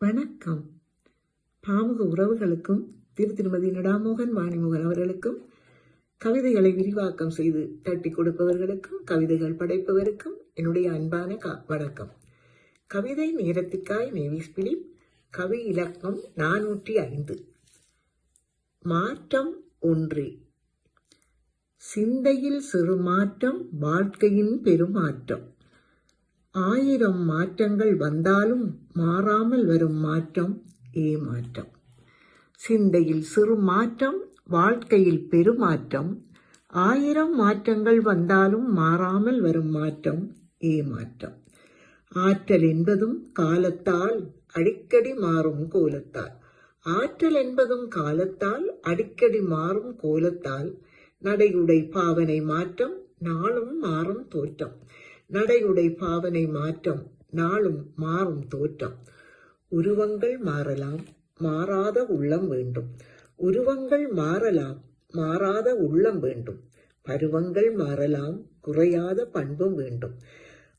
வணக்கம். பாமுக உறவுகளுக்கும் திருமதி நடாமோகன் வாணிமோகன் அவர்களுக்கும் கவிதைகளை விரிவாக்கம் செய்து தட்டி கொடுப்பவர்களுக்கும் கவிதைகள் படைப்பவருக்கும் என்னுடைய அன்பான வணக்கம். கவிதை நேரத்திற்காய் நேவிஸ் பிலிப். கவி இலக்கம் 405. மாற்றம் ஒன்றே. சிந்தையில் சிறு மாற்றம் வாழ்க்கையின் பெருமாற்றம். 1000 மாற்றங்கள் வந்தாலும் மாறாமல் வரும் மாற்றம் ஏமாற்றம். சிந்தையில் சிறு மாற்றம் வாழ்க்கையில் பெருமாற்றம். 1000 மாற்றங்கள் வந்தாலும் மாறாமல் வரும் மாற்றம் ஏமாற்றம். ஆற்றல் என்பதும் காலத்தால் அடிக்கடி மாறும் கோலத்தால். ஆற்றல் என்பதும் காலத்தால் அடிக்கடி மாறும் கோலத்தால். நடையுடை பாவனை மாற்றம் நாளும் மாறும் தோற்றம். நடையுடை பாவனை மாற்றம் நாளும் மாறும் தோற்றம். உருவங்கள் மாறலாம், மாறாத உள்ளம் வேண்டும். உருவங்கள் மாறலாம், மாறாத உள்ளம் வேண்டும். பருவங்கள் மாறலாம், குறையாத பண்பும் வேண்டும்.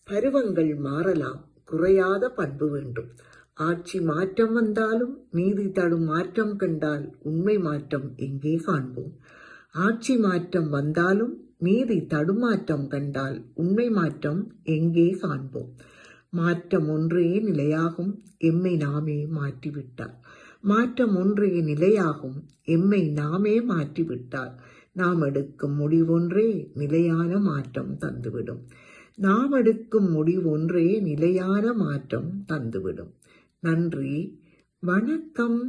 பருவங்கள் மாறலாம், குறையாத பண்பு வேண்டும். ஆட்சி மாற்றம் வந்தாலும் நீதி தடும் மாற்றம் கண்டால் உண்மை மாற்றம் எங்கே காண்போம். ஆட்சி மாற்றம் வந்தாலும் நீதி தடுமாற்றம் கண்டால் உண்மை மாற்றம் எங்கே காண்போம். மாற்றம் ஒன்றே நிலையாகும், எம்மை நாமே மாற்றிவிட்டார். மாற்றம் ஒன்றே நிலையாகும், எம்மை நாமே மாற்றிவிட்டார். நாம் எடுக்கும் முடிவொன்றே நிலையான மாற்றம் தந்துவிடும். நாம் எடுக்கும் முடிவொன்றே நிலையான மாற்றம் தந்துவிடும். நன்றி, வணக்கம்.